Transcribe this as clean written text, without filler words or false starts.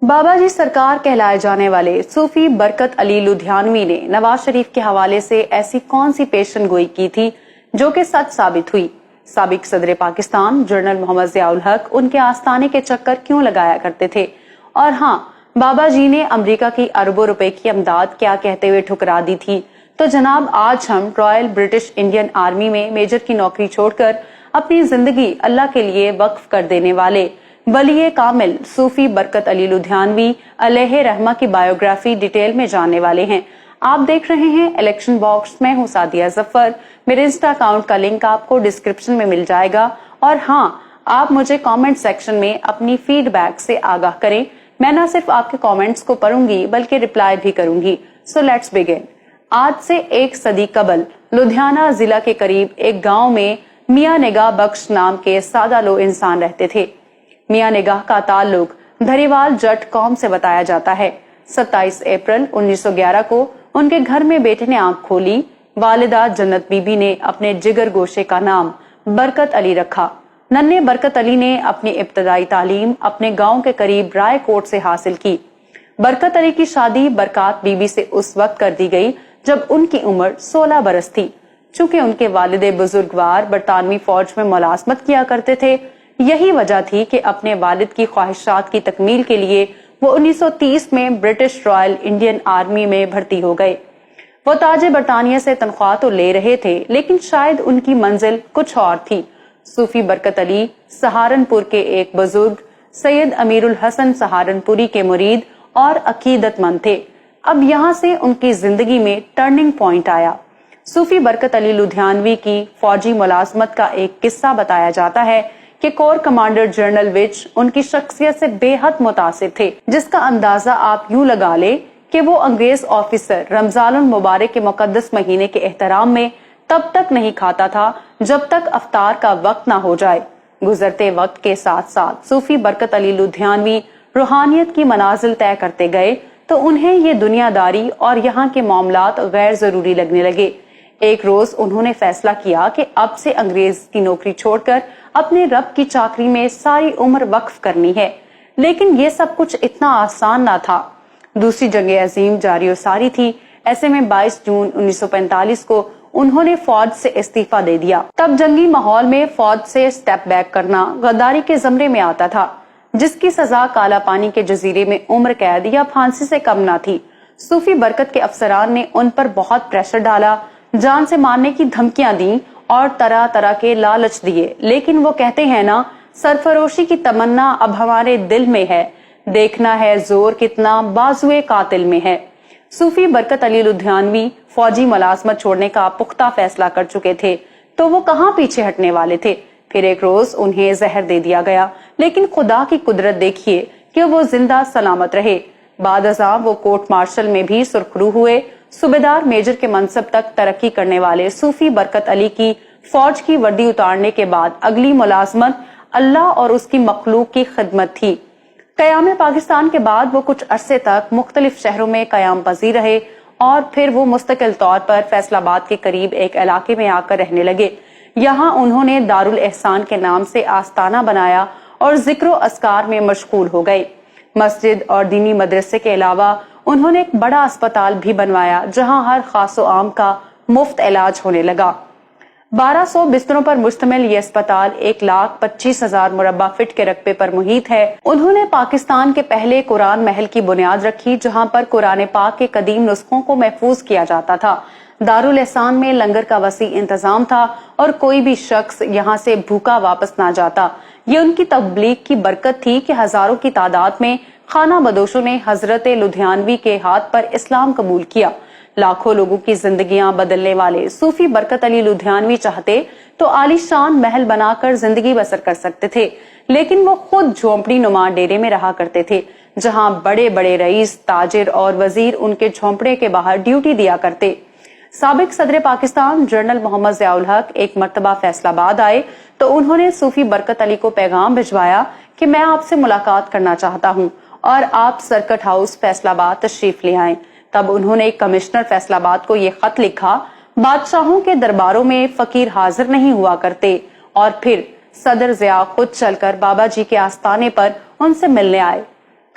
بابا جی سرکار کہلائے جانے والے صوفی برکت علی لدھیانوی نے نواز شریف کے حوالے سے ایسی کون سی پیشن گوئی کی تھی جو کہ سچ ثابت ہوئی؟ سابق صدر پاکستان جنرل محمد ضیاء الحق ان کے آستانے کے چکر کیوں لگایا کرتے تھے؟ اور ہاں، بابا جی نے امریکہ کی اربوں روپے کی امداد کیا کہتے ہوئے ٹھکرا دی تھی؟ تو جناب، آج ہم رائل برٹش انڈین آرمی میں میجر کی نوکری چھوڑ کر اپنی زندگی اللہ کے لیے وقف کر دینے والے ولی کامل صوفی برکت علی لدھیانوی علیہ رحمہ کی بایوگرافی ڈیٹیل میں جاننے والے ہیں۔ آپ دیکھ رہے ہیں الیکشن باکس میں ہوں سعدیہ ظفر۔ میرے انسٹا اکاؤنٹ کا لنک آپ کو ڈسکرپشن میں مل جائے گا، اور ہاں، آپ مجھے کامنٹ سیکشن میں اپنی فیڈ بیک سے آگاہ کریں۔ میں نہ صرف آپ کے کامنٹس کو پڑھوں گی بلکہ رپلائی بھی کروں گی۔ So let's begin. آج سے 1 صدی قبل لدھیانہ ضلع کے قریب ایک گاؤں میں میاں نگاہ بخش نام کے سادہ لو انسان رہتے تھے۔ میاں نگاہ کا تعلق دھریوال جٹ قوم سے بتایا جاتا ہے۔ 27 اپریل 1911 کو ان کے گھر میں بیٹے نے آنکھ کھولی۔ والدہ جنت بی بی نے اپنے جگر گوشے کا نام برکت علی رکھا۔ ننھے برکت علی نے اپنی ابتدائی تعلیم اپنے گاؤں کے قریب رائے کوٹ سے حاصل کی۔ برکت علی کی شادی برکات بی بی سے اس وقت کر دی گئی جب ان کی عمر 16 برس تھی۔ چونکہ ان کے والد بزرگوار برطانوی فوج میں ملازمت کیا کرتے تھے، یہی وجہ تھی کہ اپنے والد کی خواہشات کی تکمیل کے لیے وہ 1930 میں برٹش رائل انڈین آرمی میں بھرتی ہو گئے۔ وہ تاج برطانیہ سے تنخواہ تو لے رہے تھے، لیکن شاید ان کی منزل کچھ اور تھی۔ صوفی برکت علی سہارنپور کے ایک بزرگ سید امیر الحسن سہارنپوری کے مرید اور عقیدت مند تھے۔ اب یہاں سے ان کی زندگی میں ٹرننگ پوائنٹ آیا۔ صوفی برکت علی لدھیانوی کی فوجی ملازمت کا ایک قصہ بتایا جاتا ہے کہ کور کمانڈر جنرل وچ ان کی شخصیت سے بے حد متاثر تھے، جس کا اندازہ آپ یوں لگا لیں کہ وہ انگریز آفیسر رمضان المبارک کے مقدس مہینے کے احترام میں تب تک نہیں کھاتا تھا جب تک افطار کا وقت نہ ہو جائے۔ گزرتے وقت کے ساتھ ساتھ صوفی برکت علی لدھیانوی روحانیت کی منازل طے کرتے گئے تو انہیں یہ دنیا داری اور یہاں کے معاملات غیر ضروری لگنے لگے۔ ایک روز انہوں نے فیصلہ کیا کہ اب سے انگریز کی نوکری چھوڑ کر اپنے رب کی چاکری میں ساری عمر وقف کرنی ہے۔ لیکن یہ سب کچھ اتنا آسان نہ تھا۔ دوسری جنگ عظیم جاری و ساری تھی۔ ایسے میں 22 جون 1945 کو انہوں نے فوج سے استعفیٰ دے دیا۔ تب جنگی ماحول میں فوج سے سٹیپ بیک کرنا غداری کے زمرے میں آتا تھا، جس کی سزا کالا پانی کے جزیرے میں عمر قید یا پھانسی سے کم نہ تھی۔ صوفی برکت کے افسران نے ان پر بہت پریشر ڈالا، جان سے مارنے کی دھمکیاں دیں اور طرح طرح کے لالچ دیے، لیکن وہ کہتے ہیں نا، سرفروشی کی تمنا اب ہمارے دل میں ہے، دیکھنا ہے زور کتنا بازوئے قاتل میں ہے۔ صوفی برکت علی لدھیانوی فوجی ملازمت چھوڑنے کا پختہ فیصلہ کر چکے تھے، تو وہ کہاں پیچھے ہٹنے والے تھے۔ پھر ایک روز انہیں زہر دے دیا گیا، لیکن خدا کی قدرت دیکھیے کہ وہ زندہ سلامت رہے۔ بعد ازاں وہ کورٹ مارشل میں بھی سرخرو ہوئے۔ صوبیدار میجر کے منصب تک ترقی کرنے والے صوفی برکت علی کی فوج کی وردی اتارنے کے بعد اگلی ملازمت اللہ اور اس کی مخلوق کی خدمت تھی۔ قیام پاکستان کے بعد وہ کچھ عرصے تک مختلف شہروں میں قیام پذیر رہے، اور پھر وہ مستقل طور پر فیصل آباد کے قریب ایک علاقے میں آ کر رہنے لگے۔ یہاں انہوں نے دارالاحسان کے نام سے آستانہ بنایا اور ذکر و اذکار میں مشغول ہو گئے۔ مسجد اور دینی مدرسے کے علاوہ انہوں نے ایک بڑا اسپتال بھی بنوایا، جہاں ہر خاص و عام کا مفت علاج ہونے لگا۔ 1200 بستروں پر مشتمل یہ اسپتال 1,25,000 مربع فٹ کے رقبے پر محیط ہے۔ انہوں نے پاکستان کے پہلے قرآن محل کی بنیاد رکھی، جہاں پر قرآن پاک کے قدیم نسخوں کو محفوظ کیا جاتا تھا۔ دارالاحسان میں لنگر کا وسیع انتظام تھا اور کوئی بھی شخص یہاں سے بھوکا واپس نہ جاتا۔ یہ ان کی تبلیغ کی برکت تھی کہ ہزاروں کی تعداد میں خانہ بدوشوں نے حضرت لدھیانوی کے ہاتھ پر اسلام قبول کیا۔ لاکھوں لوگوں کی زندگیاں بدلنے والے صوفی برکت علی لدھیانوی چاہتے تو عالی شان محل بنا کر زندگی بسر کر سکتے تھے، لیکن وہ خود جھونپڑی نما ڈیرے میں رہا کرتے تھے، جہاں بڑے بڑے رئیس، تاجر اور وزیر ان کے جھونپڑے کے باہر ڈیوٹی دیا کرتے۔ سابق صدر پاکستان جنرل محمد ضیاء الحق ایک مرتبہ فیصل آباد آئے تو انہوں نے صوفی برکت علی کو پیغام بھجوایا کہ میں آپ سے ملاقات کرنا چاہتا ہوں اور آپ سرکٹ ہاؤس فیصل آباد تشریف لے آئیں۔ تب انہوں نے کمشنر فیصل آباد کو یہ خط لکھا: بادشاہوں کے درباروں میں فقیر حاضر نہیں ہوا کرتے، اور پھر صدر ضیاء خود چل کر بابا جی کے آستانے پر ان سے ملنے آئے۔